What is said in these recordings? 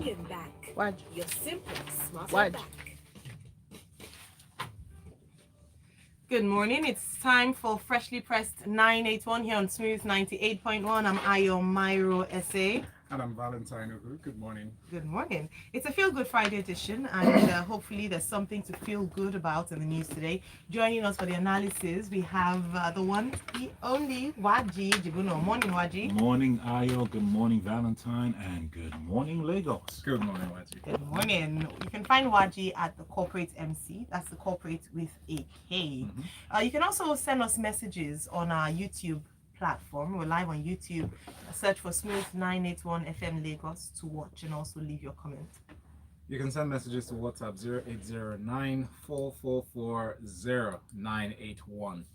Million back. What? You're simply smarter What? back. Good morning. It's time for Freshly Pressed 981 here on Smooth 98.1. I'm Ayo Myro SA. And I'm Valentine Ogu. Good morning. Good morning. It's a Feel Good Friday edition, and hopefully there's something to feel good about in the news today. Joining us for the analysis, we have the one, the only Waji Jibuno. Morning, Waji. Morning, Ayo. Good morning, Valentine. And good morning, Lagos. Good morning, Waji. Good morning. You can find Waji at the Corporate MC. That's the corporate with a K. You can also send us messages on our YouTube platform. We're live on YouTube. Search for Smooth 981 FM Lagos to watch and also leave your comment. You can send messages to WhatsApp 0809440981.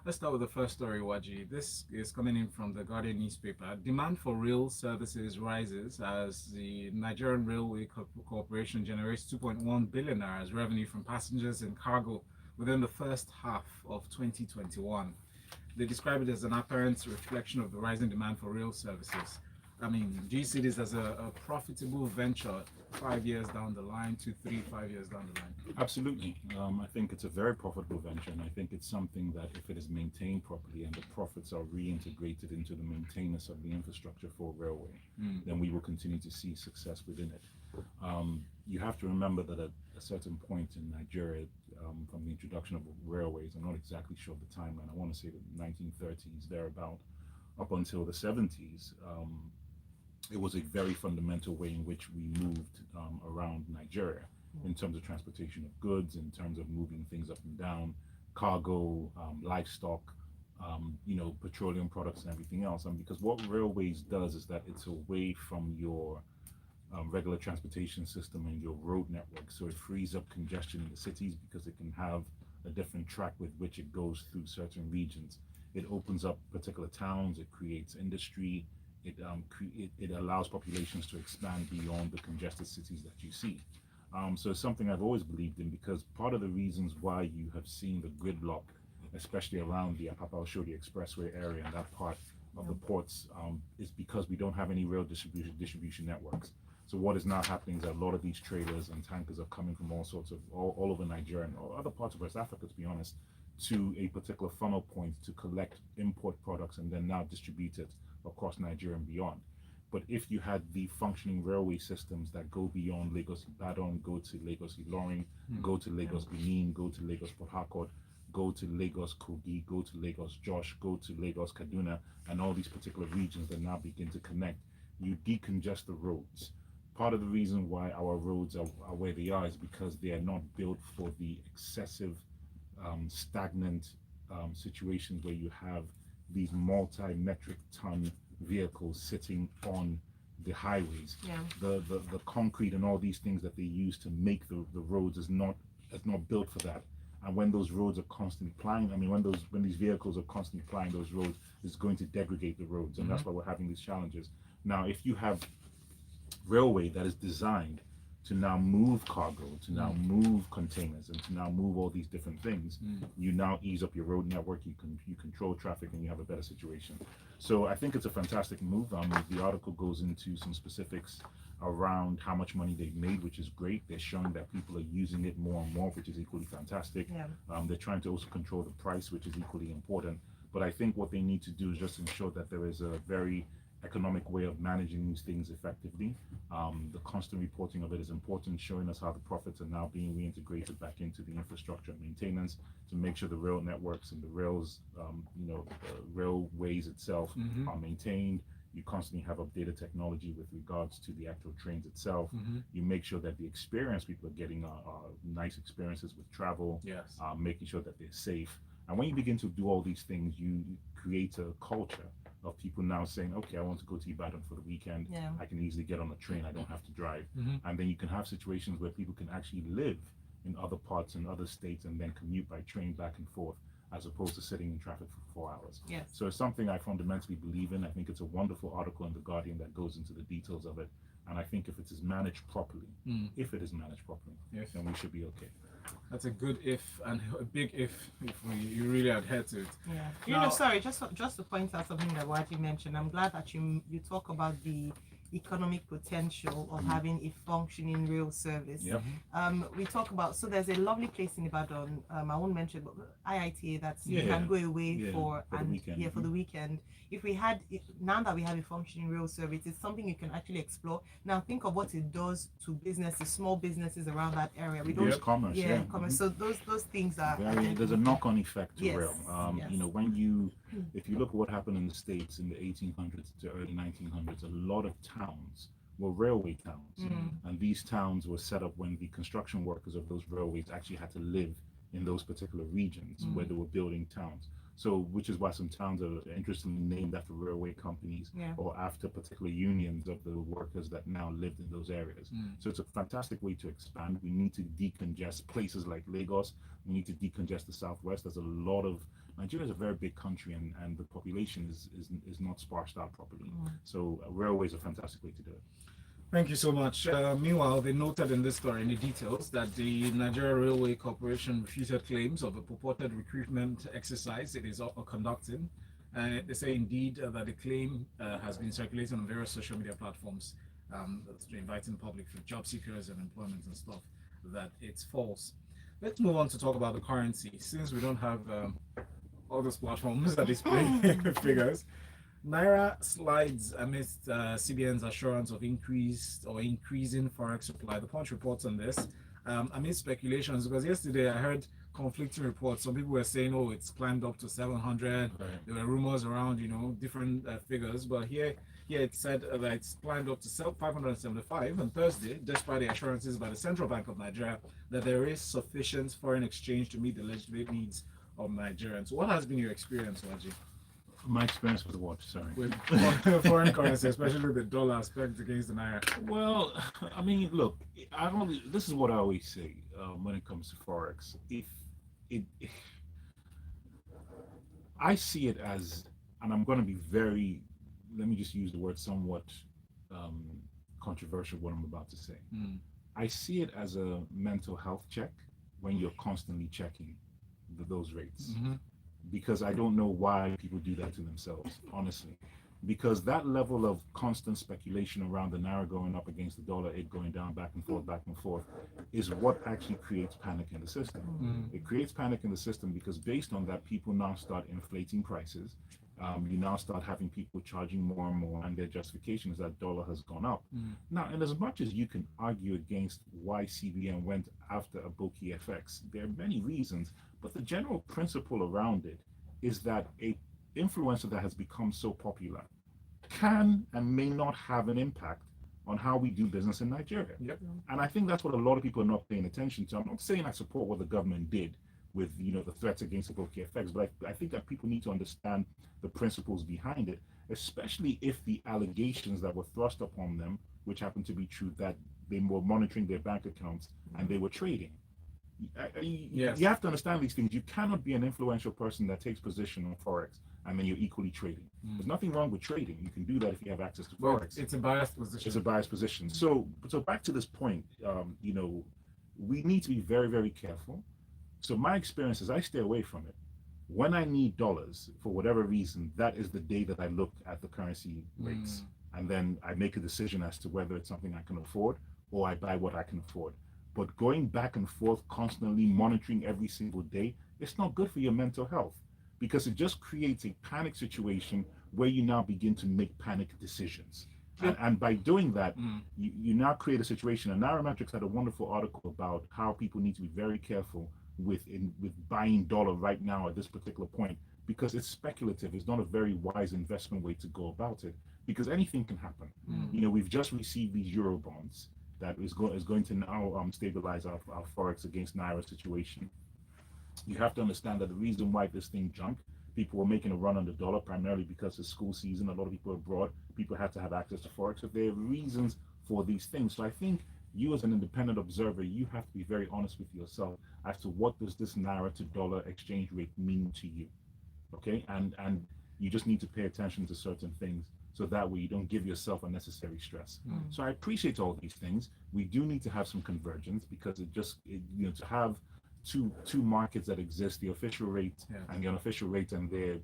Let's start with the first story, Waji. This is coming in from the Guardian newspaper. Demand for rail services rises as the Nigerian Railway Corporation generates 2.1 billion naira as revenue from passengers and cargo within the first half of 2021. They describe it as an apparent reflection of the rising demand for rail services. I mean, do you see this as a profitable venture 5 years down the line, 2, 3, 5 years down the line? Absolutely. I think it's a very profitable venture, and I think it's something that if it is maintained properly and the profits are reintegrated into the maintenance of the infrastructure for railway, then we will continue to see success within it. You have to remember that at a certain point in Nigeria, from the introduction of railways, I'm not exactly sure of the timeline, I want to say the 1930s, thereabout, up until the 70s, it was a very fundamental way in which we moved around Nigeria in terms of transportation of goods, in terms of moving things up and down, cargo, livestock, petroleum products and everything else. And because what railways does is that it's away from your regular transportation system and your road network, so it frees up congestion in the cities because it can have a different track with which it goes through certain regions. It opens up particular towns, it creates industry, it allows populations to expand beyond the congested cities that you see. So it's something I've always believed in, because part of the reasons why you have seen the gridlock, especially around the Apapa Oshodi Expressway area and that part of the ports, is because we don't have any rail distribution networks. So what is now happening is that a lot of these trailers and tankers are coming from all over Nigeria and other parts of West Africa, to be honest, to a particular funnel point to collect import products and then now distribute it across Nigeria and beyond. But if you had the functioning railway systems that go beyond Lagos Ibadan, go to Lagos Ilorin, go to Lagos Benin, go to Lagos Port Harcourt, go to Lagos Kogi, go to Lagos Jos, go to Lagos Kaduna, and all these particular regions that now begin to connect, you decongest the roads. Part of the reason why our roads are where they are is because they are not built for the excessive stagnant situations where you have these multi-metric ton vehicles sitting on the highways. The concrete and all these things that they use to make the roads is not built for that. And when those roads are constantly plying, when these vehicles are constantly plying those roads, it's going to degrade the roads, and that's why we're having these challenges. Now, if you have railway that is designed to now move cargo, to now move containers, and to now move all these different things, you now ease up your road network, you control traffic, and you have a better situation. So I think it's a fantastic move. The article goes into some specifics around how much money they've made, which is great. They're showing that people are using it more and more, which is equally fantastic. They're trying to also control the price, which is equally important. But I think what they need to do is just ensure that there is a very economic way of managing these things effectively. The constant reporting of it is important, showing us how the profits are now being reintegrated back into the infrastructure and maintenance to make sure the rail networks and the rails, the railways itself are maintained. You constantly have updated technology with regards to the actual trains itself. You make sure that the experience people are getting are nice experiences with travel, making sure that they're safe. And when you begin to do all these things, you create a culture of people now saying, okay, I want to go to Ibadan for the weekend. I can easily get on a train. I don't have to drive. And then you can have situations where people can actually live in other parts and other states and then commute by train back and forth, as opposed to sitting in traffic for 4 hours. So it's something I fundamentally believe in. I think it's a wonderful article in The Guardian that goes into the details of it. And I think if it is managed properly, then we should be okay. That's a good if, and a big if you really adhere to it. Sorry, just to point out something that Waji mentioned, I'm glad that you talk about the economic potential of having a functioning rail service. Yep. We talk about, so there's a lovely place in Ibadan, I won't mention, but IITA, that's you Yeah. can go away Yeah, for the and weekend. yeah, for the weekend. If we had now that we have a functioning rail service, it's something you can actually explore. Now think of what it does to businesses, small businesses around that area. We don't There's commerce, yeah, yeah. commerce. So those things are I Very, think, there's a knock-on effect to Yes, rail. yes. You know, if you look at what happened in the States in the 1800s to early 1900s, a lot of towns were railway towns. And these towns were set up when the construction workers of those railways actually had to live in those particular regions where they were building towns. So, which is why some towns are interestingly named after railway companies Yeah. or after particular unions of the workers that now lived in those areas. So it's a fantastic way to expand. We need to decongest places like Lagos. We need to decongest the Southwest. There's a lot of Nigeria is a very big country, and the population is not sparsed out properly. So railway is a fantastic way to do it. Thank you so much. Meanwhile, they noted in this story in the details that the Nigeria Railway Corporation refuted claims of a purported recruitment exercise it is conducting. They say indeed that the claim has been circulating on various social media platforms, inviting the public for job seekers and employment and stuff, that it's false. Let's move on to talk about the currency. Since we don't have all those platforms that display figures, Naira slides amidst CBN's assurance of increasing forex supply. The Punch reports on this amid speculations, because yesterday I heard conflicting reports. Some people were saying, "Oh, it's climbed up to 700." Right. There were rumors around, different figures. But here it said that it's climbed up to 575 on Thursday, despite the assurances by the Central Bank of Nigeria that there is sufficient foreign exchange to meet the legitimate needs of Nigerians. What has been your experience, Waji? My experience with what? Sorry. With foreign currency, especially the dollar aspect against the naira? Well, I mean, look, this is what I always say when it comes to forex. If I see it as, and I'm going to be very, let me just use the word somewhat controversial, what I'm about to say. I see it as a mental health check when you're constantly checking those rates. Because I don't know why people do that to themselves, honestly. Because that level of constant speculation around the naira going up against the dollar, it going down back and forth, is what actually creates panic in the system. It creates panic in the system because based on that, people now start inflating prices. You now start having people charging more and more, and their justification is that dollar has gone up. Now, and as much as you can argue against why CBN went after Aboki FX, there are many reasons, but the general principle around it is that a influencer that has become so popular can and may not have an impact on how we do business in Nigeria. Yep. And I think that's what a lot of people are not paying attention to. I'm not saying I support what the government did with the threats against Aboki FX, but I think that people need to understand the principles behind it, especially if the allegations that were thrust upon them, which happened to be true, that they were monitoring their bank accounts and they were trading. Yes. You have to understand these things. You cannot be an influential person that takes position on forex and then you're equally trading. There's nothing wrong with trading. You can do that if you have access to forex. It's a biased position. It's a biased position. So back to this point, we need to be very, very careful. So my experience is I stay away from it. When I need dollars for whatever reason, that is the day that I look at the currency rates, and then I make a decision as to whether it's something I can afford or I buy what I can afford. But going back and forth constantly monitoring every single day, it's not good for your mental health because it just creates a panic situation where you now begin to make panic decisions. And by doing that, you now create a situation. And Nairametrics had a wonderful article about how people need to be very careful with buying dollar right now at this particular point because it's speculative. It's not a very wise investment way to go about it because anything can happen. We've just received these euro bonds that is going to now stabilize our forex against naira situation. You have to understand that the reason why this thing jumped, people were making a run on the dollar primarily because it's school season. A lot of people are abroad. People had to have access to forex. So there are reasons for these things. So I think you as an independent observer, you have to be very honest with yourself as to what does this naira to dollar exchange rate mean to you. Okay, and you just need to pay attention to certain things so that way you don't give yourself unnecessary stress. So I appreciate all these things. We do need to have some convergence because to have two markets that exist, the official rate and the unofficial rate, and there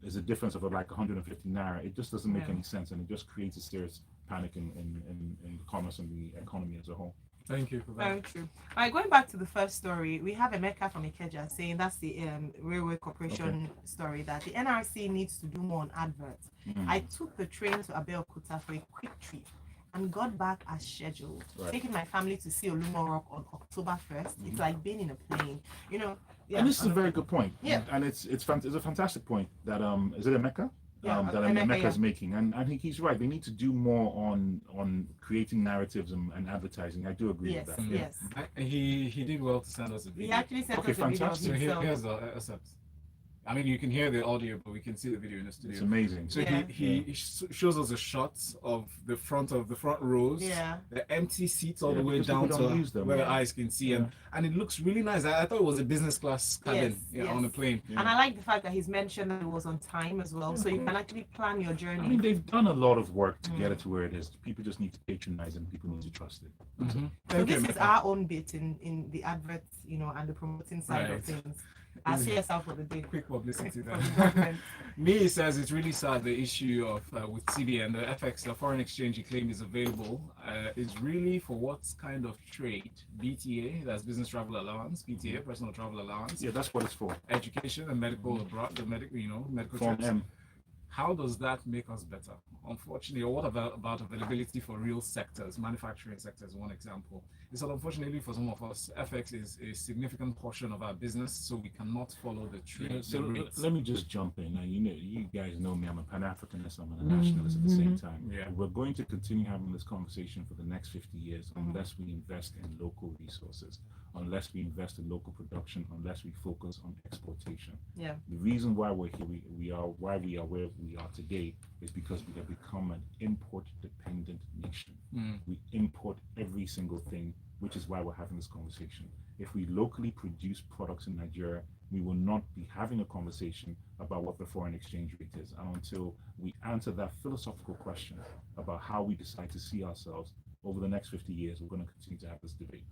is a difference of like 150 naira. It just doesn't make any sense, and it just creates a serious panic in commerce and the economy as a whole. Thank you for that. Very true. All right, going back to the first story, we have Emeka from Ikeja saying that's the Railway Corporation story, that the NRC needs to do more on adverts. I took the train to Abeokuta for a quick trip and got back as scheduled. Taking my family to see Olumo Rock on October 1st. It's like being in a plane, you know. Yeah, and this is a very good point. Yeah. And it's a fantastic point that is it Emeka? Yeah, that Emeka, is making, and I think he's right. They need to do more on creating narratives and advertising. I do agree Yes, with that. yes. He did well to send us a He video. actually sent Okay, us a video of fantastic. So himself. here's the excerpt. I mean, you can hear the audio, but we can see the video in the studio. It's amazing. So Yeah. he shows us a shot of the front rows, Yeah. the empty seats all Yeah, the way because down people to don't use them. where the Yeah. eyes can see, Yeah. and it looks really nice. I thought it was a business class cabin Yes, on a yes. plane. Yeah. And I like the fact that he's mentioned that it was on time as well, so you can actually plan your journey. I mean, they've done a lot of work to get it to where it is. People just need to patronize and people need to trust it. Mm-hmm. So Thank you, this is Emeka. our own bit in the adverts, you know, and the promoting side Right. of things. I'll see yourself for the day. Quick publicity From the there. government. Me says it's really sad the issue of with CBN, the FX, the foreign exchange you claim is available, is really for what kind of trade? BTA, that's business travel allowance, PTA, personal travel allowance, Yeah, that's what it's for. education and medical abroad, the medical, medical Form trips. M. How does that make us better? Unfortunately, or what about availability for real sectors? Manufacturing sector is one example. It's that unfortunately for some of us, FX is a significant portion of our business, so we cannot follow the trade. Yeah, so the rates. let me just jump in. Now, you guys know me. I'm a Pan-Africanist. I'm a nationalist at the same time. Yeah. We're going to continue having this conversation for the next 50 years unless we invest in local resources, unless we invest in local production, unless we focus on exportation. Yeah. The reason why we're here, we are where we are today, is because we have become an import-dependent nation. We import every single thing, which is why we're having this conversation. If we locally produce products in Nigeria, we will not be having a conversation about what the foreign exchange rate is. And until we answer that philosophical question about how we decide to see ourselves over the next 50 years, we're going to continue to have this debate.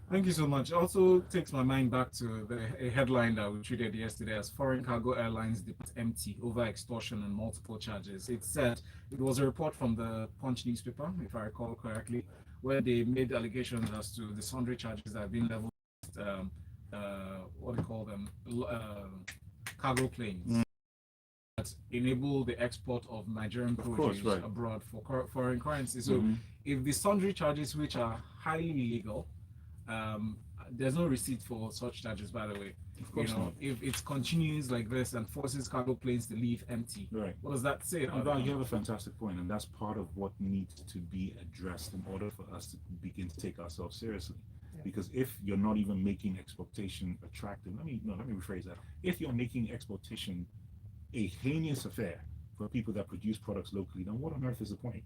Thank you so much. Also takes my mind back to a headline that we treated yesterday as foreign cargo airlines depart empty over extortion and multiple charges. It said it was a report from the Punch newspaper, if I recall correctly, where they made allegations as to the sundry charges that have been leveled, what do you call them, cargo planes. That enable the export of Nigerian produce abroad for foreign currency. So if the sundry charges, which are highly illegal, there's no receipt for such charges, by the way. Of course not. If it continues like this and forces cargo planes to leave empty, Right. what does that say? You have a fantastic point, and that's part of what needs to be addressed in order for us to begin to take ourselves seriously. Yeah. Because if you're not even making exportation attractive, let me rephrase that. If you're making exportation a heinous affair for people that produce products locally, then what on earth is the point?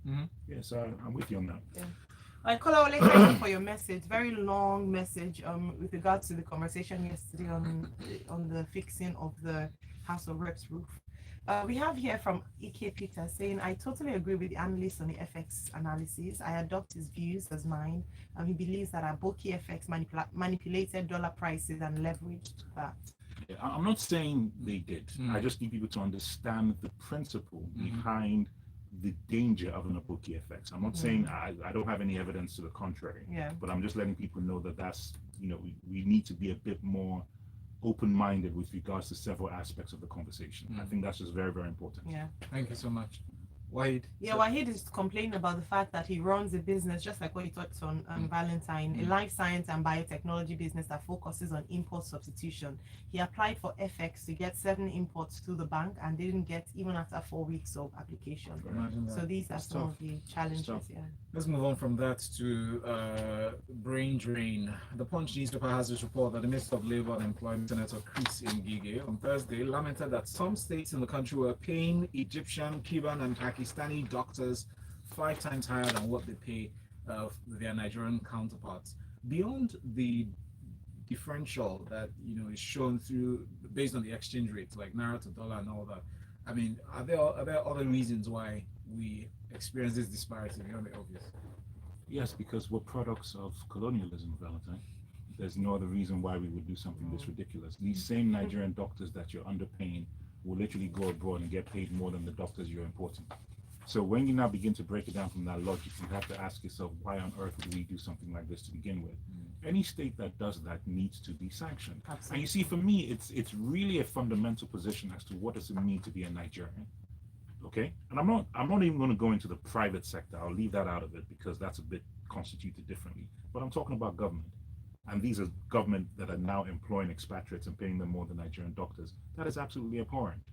Yes, I'm with you on that. Yeah. Kolawole, thank you for your message. Very long message with regards to the conversation yesterday on the fixing of the House of Reps roof. We have here from Ike Peter saying, I totally agree with the analyst on the FX analysis. I adopt his views as mine. He believes that Aboki FX manipulated dollar prices and leveraged that. Yeah, I'm not saying they did. I just need people to understand the principle behind the danger of an Aboki FX. I'm not saying I don't have any evidence to the contrary. Yeah. But I'm just letting people know that that's, we need to be a bit more open-minded with regards to several aspects of the conversation. I think that's just very, very important. Yeah. Thank you so much. Wahid? Yeah, Wahid is complaining about the fact that he runs a business, just like what you touched on Valentine, a life science and biotechnology business that focuses on import substitution. He applied for FX to get 7 imports through the bank and didn't get even after 4 weeks of application. Imagine that. So these are That's some tough. of the challenges. tough. Yeah. Let's move on from that to brain drain. The Punch newspaper has this report that the Minister of Labour and Employment, Senator Chris Ngige, on Thursday lamented that some states in the country were paying Egyptian, Cuban, and Pakistani doctors 5 times higher than what they pay their Nigerian counterparts. Beyond the differential that is shown through based on the exchange rates, like naira to dollar and all that. I mean, are there other reasons why we experience this disparity beyond the obvious? Yes, because we're products of colonialism, Valentine. There's no other reason why we would do something this ridiculous. These same Nigerian doctors that you're underpaying will literally go abroad and get paid more than the doctors you're importing. So when you now begin to break it down from that logic, you have to ask yourself, why on earth would we do something like this to begin with? Any state that does that needs to be sanctioned. Absolutely. And you see, for me, it's really a fundamental position as to what does it mean to be a Nigerian. Okay, and I'm not even going to go into the private sector. I'll leave that out of it because that's a bit constituted differently. But I'm talking about government, and these are government that are now employing expatriates and paying them more than Nigerian doctors. That is absolutely abhorrent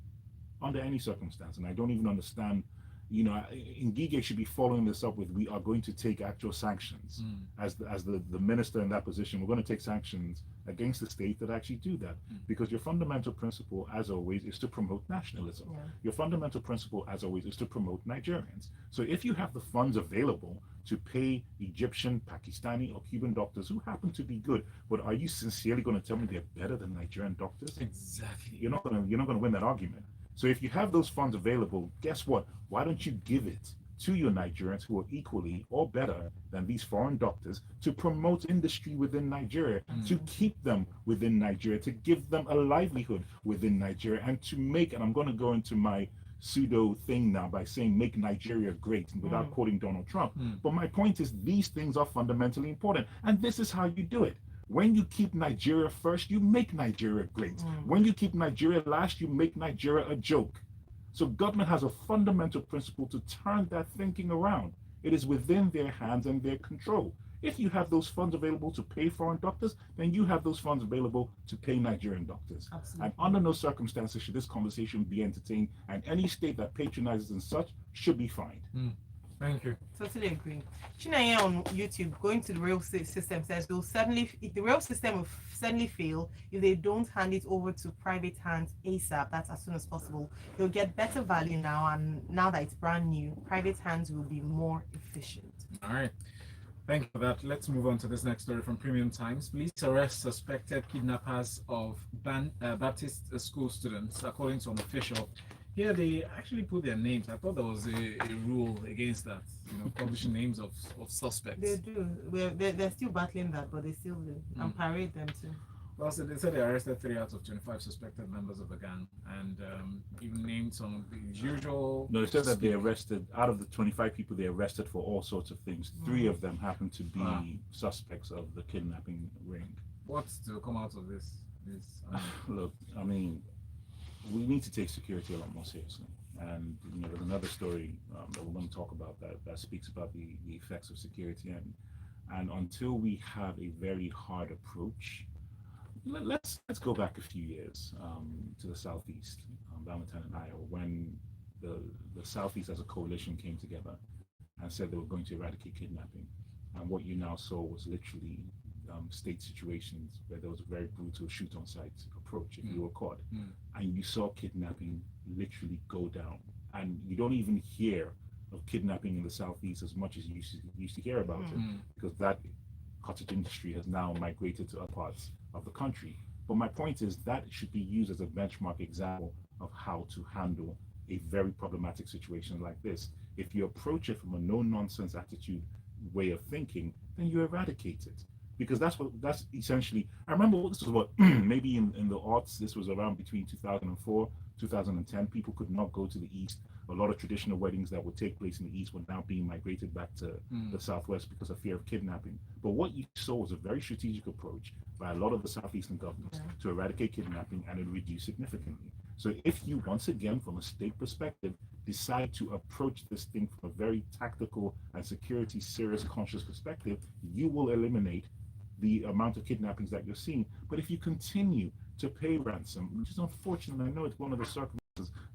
under any circumstance, and I don't even understand. You know, Ngige should be following this up with, we are going to take actual sanctions. As the minister in that position, we're going to take sanctions against the state that actually do that. Because your fundamental principle, as always, is to promote nationalism. Your fundamental principle, as always, is to promote Nigerians. So if you have the funds available to pay Egyptian, Pakistani, or Cuban doctors who happen to be good, but are you sincerely going to tell me they're better than Nigerian doctors? Exactly. You're not going to win that argument. So if you have those funds available, guess what? Why don't you give it to your Nigerians who are equally or better than these foreign doctors to promote industry within Nigeria, to keep them within Nigeria, to give them a livelihood within Nigeria, and to make, and I'm going to go into my pseudo thing now by saying make Nigeria great without quoting Donald Trump. But my point is these things are fundamentally important, and this is how you do it. When you keep Nigeria first, you make Nigeria great. When you keep Nigeria last, you make Nigeria a joke. So government has a fundamental principle to turn that thinking around. It is within their hands and their control. If you have those funds available to pay foreign doctors, then you have those funds available to pay Nigerian doctors. Absolutely. And under no circumstances should this conversation be entertained, and any state that patronizes and such should be fined. Thank you. Totally agree. Chinaye on YouTube, going to the rail system, says the rail system will certainly fail if they don't hand it over to private hands ASAP. That's as soon as possible. They'll get better value now, and now that it's brand new, private hands will be more efficient. All right. Thank you for that. Let's move on to this next story from Premium Times. Police arrest suspected kidnappers of Baptist school students, according to an official. Here they actually put their names. I thought there was a rule against that, publishing names of suspects. They do. They're still battling that, but they still do. And parade them too. Well, so they said they arrested 3 out of 25 suspected members of the gang, and even named some of the usual. No, it said that they arrested, out of the 25 people they arrested for all sorts of things, 3 of them happen to be suspects of the kidnapping ring. What's to come out of this? Look, I mean, we need to take security a lot more seriously. And there's another story that we're going to talk about that speaks about the effects of security. And until we have a very hard approach, let's go back a few years to the Southeast, Valentine and Iowa, when the Southeast as a coalition came together and said they were going to eradicate kidnapping. And what you now saw was literally state situations where there was a very brutal shoot on sight approach if you were caught. And you saw kidnapping literally go down. And you don't even hear of kidnapping in the Southeast as much as you used to hear about it, because that cottage industry has now migrated to other parts of the country. But my point is that should be used as a benchmark example of how to handle a very problematic situation like this. If you approach it from a no-nonsense attitude way of thinking, then you eradicate it. Because that's essentially, I remember this was what, maybe in the aughts, this was around between 2004, 2010, people could not go to the East. A lot of traditional weddings that would take place in the East were now being migrated back to the Southwest because of fear of kidnapping. But what you saw was a very strategic approach by a lot of the Southeastern governments to eradicate kidnapping, and it reduced significantly. So if you, once again, from a state perspective, decide to approach this thing from a very tactical and security serious conscious perspective, you will eliminate the amount of kidnappings that you're seeing. But if you continue to pay ransom, which is unfortunate, I know it's one of the circumstances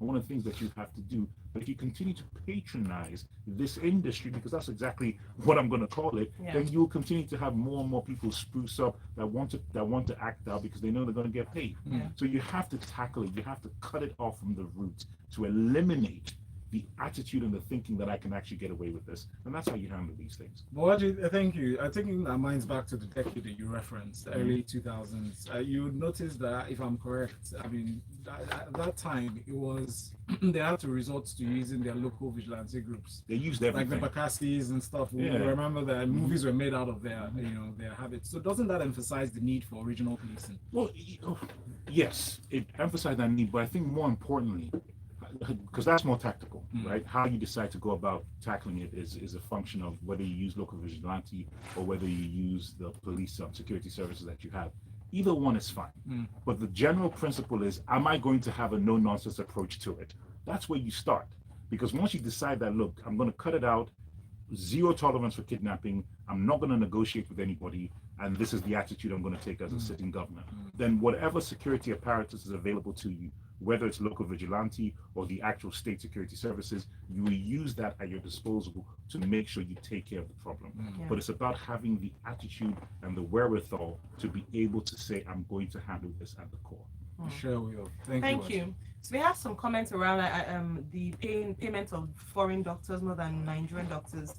and one of the things that you have to do, but if you continue to patronize this industry, because that's exactly what I'm going to call it, then you'll continue to have more and more people spruce up that want to act out because they know they're going to get paid. So you have to tackle it. You have to cut it off from the root to eliminate the attitude and the thinking that I can actually get away with this, and that's how you handle these things. Well, thank you. I think that minds back to the decade that you referenced, early 2000s. You would notice that, if I'm correct, I mean, at that time it was they had to resort to using their local vigilante groups. They used everything, like the Bakassis and stuff. We remember that movies were made out of their, their habits. So doesn't that emphasize the need for regional policing? Well, yes, it emphasized that need, but I think more importantly, because that's more tactical, right? How you decide to go about tackling it is a function of whether you use local vigilante or whether you use the police security services that you have. Either one is fine. But the general principle is, am I going to have a no-nonsense approach to it? That's where you start. Because once you decide that, look, I'm going to cut it out, zero tolerance for kidnapping, I'm not going to negotiate with anybody, and this is the attitude I'm going to take as a sitting governor, then whatever security apparatus is available to you, whether it's local vigilante or the actual state security services, you will use that at your disposal to make sure you take care of the problem. But it's about having the attitude and the wherewithal to be able to say, I'm going to handle this at the core. Sure will. Thank you. So we have some comments around the payment of foreign doctors more than Nigerian doctors.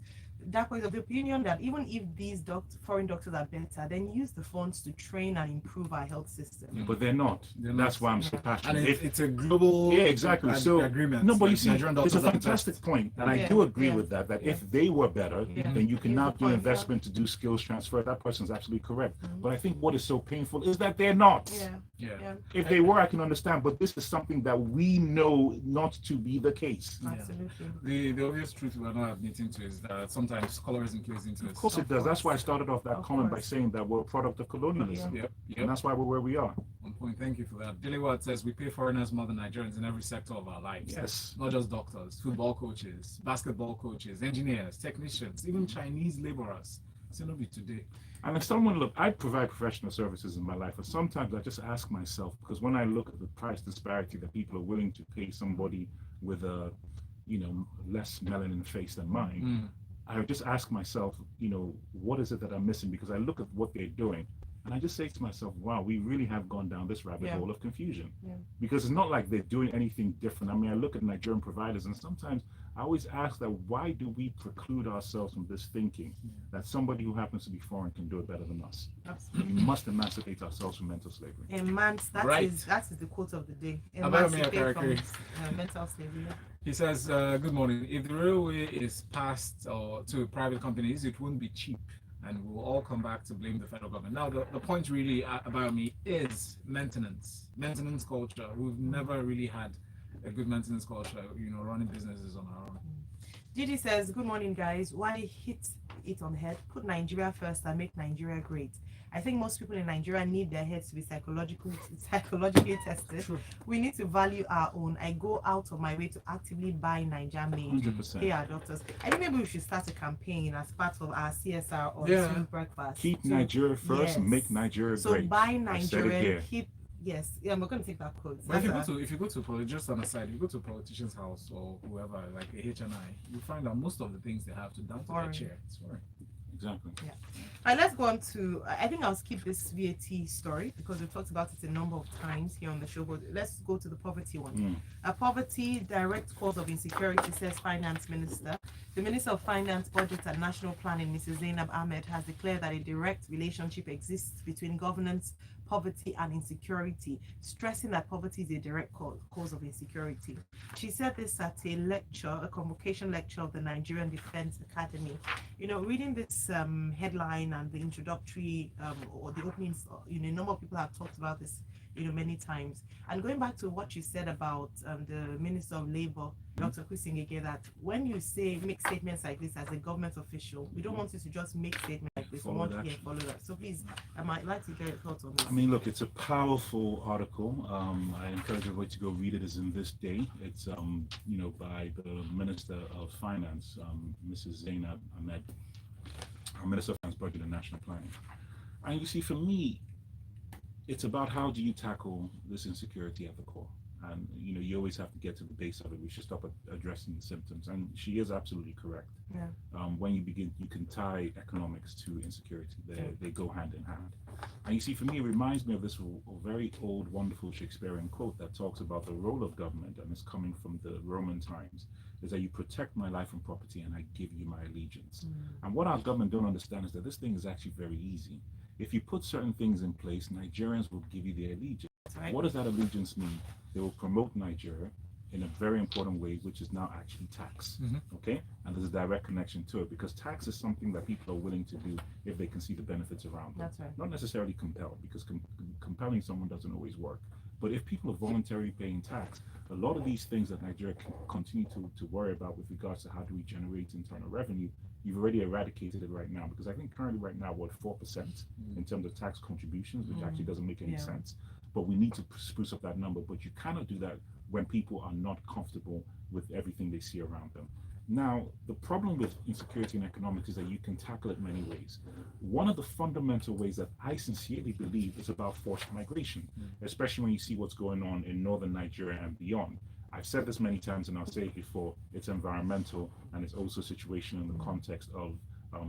That was of the opinion that even if these foreign doctors are better, then use the funds to train and improve our health system. But they're not. That's why I'm so passionate. And it's a global exactly. agreement. No, but you see, Nigerian it's a doctors fantastic point, and I do agree with that. That if they were better, then you can now do investment to do skills transfer. That person's absolutely correct. But I think what is so painful is that they're not. If they were, I can understand. But this is something that we know not to be the case. Absolutely. The obvious truth we're not admitting to is that sometimes colorism plays into it. Of course it does. That's why I started off that comment by saying that we're a product of colonialism. And that's why we're where we are. One point. Thank you for that. Dilly Watt says we pay foreigners more than Nigerians in every sector of our lives. Yes. Not just doctors, football coaches, basketball coaches, engineers, technicians, even Chinese laborers. It's not be today. And if someone look, I provide professional services in my life, and sometimes I just ask myself, because when I look at the price disparity that people are willing to pay somebody with a, less melanin face than mine, I would just ask myself, what is it that I'm missing? Because I look at what they're doing, and I just say to myself, wow, we really have gone down this rabbit hole of confusion. Because it's not like they're doing anything different. I mean, I look at Nigerian providers, and sometimes I always ask that, why do we preclude ourselves from this thinking that somebody who happens to be foreign can do it better than us? Absolutely. We must emancipate ourselves from mental slavery. That is the quote of the day. Emancipate from mental slavery. He says, good morning. If the railway is passed to private companies, it won't be cheap, and we'll all come back to blame the federal government. Now, the point really about me is maintenance culture. We've never really had a good maintenance culture, running businesses on our own. Gigi says, good morning, guys. Why hit it on the head? Put Nigeria first and make Nigeria great. I think most people in Nigeria need their heads to be psychologically tested. True. We need to value our own. I go out of my way to actively buy Nigeria made. 100%. Pay our doctors. I think maybe we should start a campaign as part of our CSR or breakfast. Keep Nigeria first, make Nigeria great. So buy Nigeria, keep. Yes, we're going to take that quote. But if you go to just on the side, if you go to a politician's house or whoever, like a HNI, you find that most of the things they have to down to their chair. It's foreign. Exactly. Yeah. All right, let's go on to, I think I'll skip this VAT story because we've talked about it a number of times here on the show, but let's go to the poverty one. A poverty direct cause of insecurity, says Finance Minister. The Minister of Finance, Budget and National Planning, Mrs. Zainab Ahmed, has declared that a direct relationship exists between governance, poverty and insecurity, stressing that poverty is a direct cause of insecurity. She said this at a convocation lecture of the Nigerian Defense Academy. Reading this headline and the introductory or the openings, a number of people have talked about this many times. And going back to what you said about the Minister of Labour, Dr. Ngige, that when you make statements like this as a government official, we don't want you to just make statements like this. We want to follow that. So please, I might like to get your thoughts on this. I mean, look, it's a powerful article. I encourage everybody to go read it. It's in this day. It's by the Minister of Finance, Mrs. Zainab Ahmed, our Minister of Finance, Budget and National Planning. And you see, for me, it's about how do you tackle this insecurity at the core. And you always have to get to the base of it. We should stop addressing the symptoms. And she is absolutely correct. Yeah. When you can tie economics to insecurity. They go hand in hand. And you see, for me, it reminds me of this very old, wonderful Shakespearean quote that talks about the role of government, and it's coming from the Roman times, is that you protect my life and property and I give you my allegiance. And what our government don't understand is that this thing is actually very easy. If you put certain things in place, Nigerians will give you their allegiance. Right. What does that allegiance mean? They will promote Nigeria in a very important way, which is now actually tax. Okay? And there's a direct connection to it, because tax is something that people are willing to do if they can see the benefits around them. That's right. Not necessarily compelled, because compelling someone doesn't always work. But if people are voluntarily paying tax, a lot of these things that Nigeria can continue to worry about with regards to how do we generate internal revenue, you've already eradicated it right now. Because I think currently right now, what, 4% in terms of tax contributions, which actually doesn't make any sense. But we need to spruce up that number. But you cannot do that when people are not comfortable with everything they see around them. Now, the problem with insecurity and economics is that you can tackle it many ways. One of the fundamental ways that I sincerely believe is about forced migration, especially when you see what's going on in northern Nigeria and beyond. I've said this many times and I'll say it before, it's environmental and it's also situational in the context of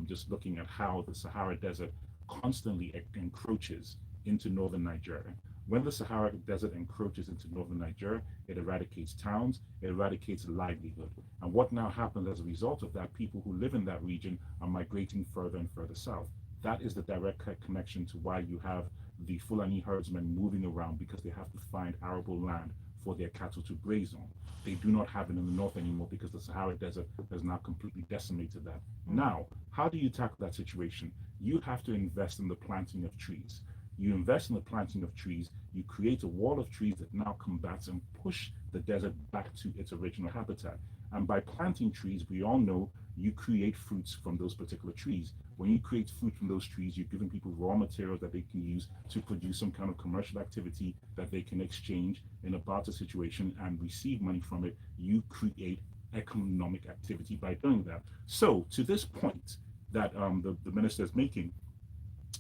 just looking at how the Sahara Desert constantly encroaches into northern Nigeria. When the Sahara Desert encroaches into northern Nigeria, it eradicates towns, it eradicates livelihood. And what now happens as a result of that, people who live in that region are migrating further and further south. That is the direct connection to why you have the Fulani herdsmen moving around, because they have to find arable land for their cattle to graze on. They do not have it in the north anymore because the Sahara Desert has now completely decimated that. Now, how do you tackle that situation? You have to invest in the planting of trees. You invest in the planting of trees, you create a wall of trees that now combats and push the desert back to its original habitat. And by planting trees, we all know you create fruits from those particular trees. When you create fruit from those trees, you're giving people raw material that they can use to produce some kind of commercial activity that they can exchange in a barter situation and receive money from it. You create economic activity by doing that. So to this point that the minister is making,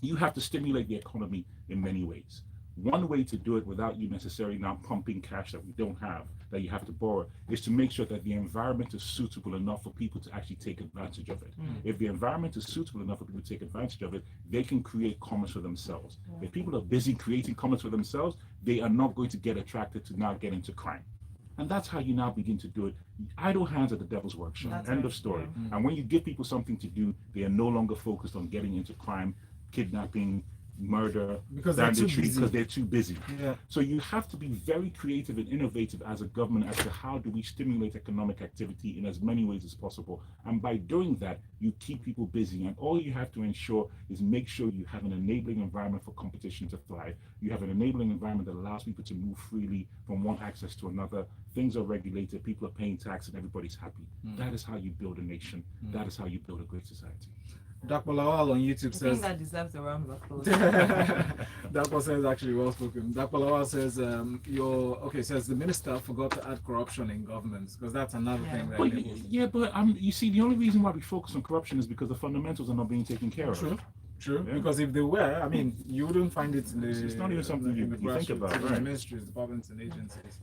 you have to stimulate the economy in many ways. One way to do it without you necessarily now pumping cash that we don't have, that you have to borrow, is to make sure that the environment is suitable enough for people to actually take advantage of it. If the environment is suitable enough for people to take advantage of it, they can create commerce for themselves. If people are busy creating commerce for themselves, they are not going to get attracted to now get into crime. And that's how you now begin to do it. Idle hands are the devil's workshop. That's End right. of story. And when you give people something to do, they are no longer focused on getting into crime, kidnapping, murder, Because they're too banditry, busy. because they're too busy. Yeah. So you have to be very creative and innovative as a government as to how do we stimulate economic activity in as many ways as possible. And by doing that, you keep people busy. And all you have to ensure is make sure you have an enabling environment for competition to thrive. You have an enabling environment that allows people to move freely from one access to another. Things are regulated, people are paying tax, and everybody's happy. That is how you build a nation. That is how you build a great society. Dr. Lawal on YouTube I think says that deserves a round of applause. that person is actually well spoken. Dr. Lawal says says the minister forgot to add corruption in governments, because that's another thing that Well, yeah, but you see, the only reason why we focus on corruption is because the fundamentals are not being taken care of. True. Yeah. Because if they were, I mean, you wouldn't find it in the. It's not even something in the you think grassroots, about, in the right? ministries, departments, and agencies.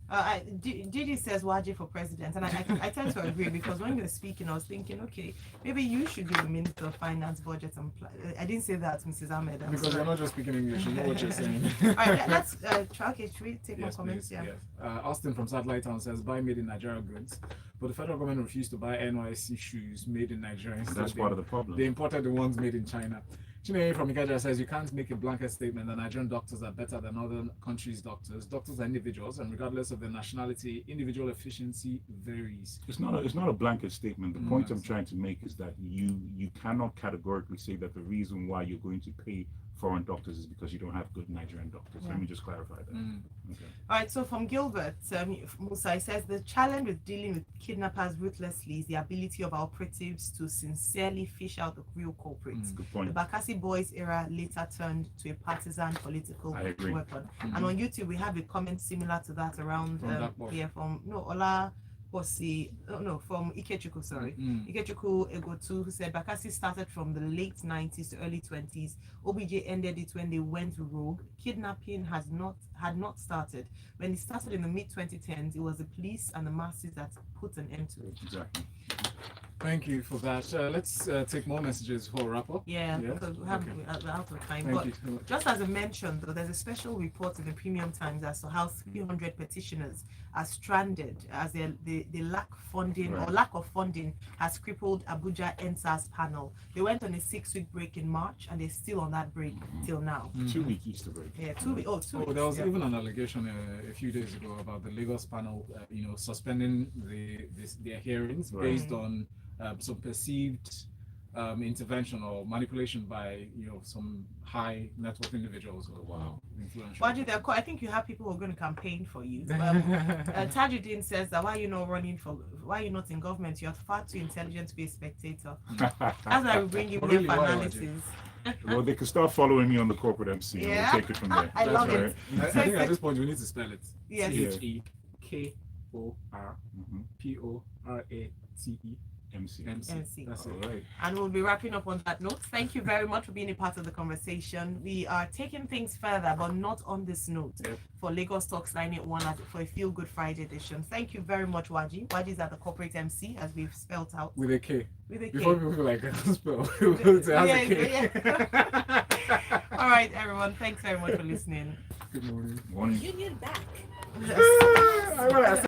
Didi says Waji for president, and I tend to agree, because when you were speaking, I was thinking, okay, maybe you should be the Minister of Finance, Budget, and I didn't say that, Mrs. Ahmed. Because you're not just speaking English, you know what you're saying. All right, let's okay, should we take more Yes, comments? please. Yeah. Yes. Austin from Satellite Town says buy made in Nigeria goods, but the federal government refused to buy NYC shoes made in Nigeria. Instead, That's part of the problem. They imported the ones made in China. Chineye from Ngige says you can't make a blanket statement that Nigerian doctors are better than other countries' doctors. Doctors are individuals, and regardless of their nationality, individual efficiency varies. It's not a blanket statement. The point I'm trying to make is that you cannot categorically say that the reason why you're going to pay foreign doctors is because you don't have good Nigerian doctors. Let me just clarify that. Okay. All right, so from Gilbert, Musa says the challenge with dealing with kidnappers ruthlessly is the ability of our operatives to sincerely fish out the real culprits. Good The point. Bakassi Boys era later turned to a partisan political I agree. weapon. And on YouTube, we have a comment similar to that around from Ikechukwu, sorry. Ikechukwu Egotu, who said Bakassi started from the late 90s to early 20s. OBJ ended it when they went rogue. Kidnapping had not started. When it started in the mid 2010s, it was the police and the masses that put an end to it. Exactly. Thank you for that. Let's take more messages for wrap up. Yeah, Yeah? because we're out of time. Thank But you so much. just as I mentioned, though, there's a special report in the Premium Times as to how 300 petitioners are stranded as they lack funding, or lack of funding has crippled Abuja NSAS panel. They went on a 6-week break in March, and they're still on that break till now. 2-week Easter break. Yeah, 2 weeks. Oh, 2 weeks. There was yeah. even an allegation a few days ago about the Lagos panel, suspending their hearings based on some perceived intervention or manipulation by some high net worth individuals or influential. Waji, I think you have people who are going to campaign for you. Tajuddin says that why are you not in government? You're far too intelligent to be a spectator. That's why we bring you here Really, for why, analysis. Well, they can start following me on the corporate MC. Yeah. We'll take it from there. I love That's it. right. I think at this point we need to spell it. Yes. CHEKORPORATE. MC. MC. That's All it. right. And we'll be wrapping up on that note. Thank you very much for being a part of the conversation. We are taking things further, but not on this note, for Lagos Talks 981 for a Feel Good Friday edition. Thank you very much, Waji. Waji is at the corporate MC, as we've spelled out. With a K. With a K. Before people feel like I can spell, it has a K. Yeah. All right, everyone. Thanks very much for listening. Good morning. Morning. Union back. I want to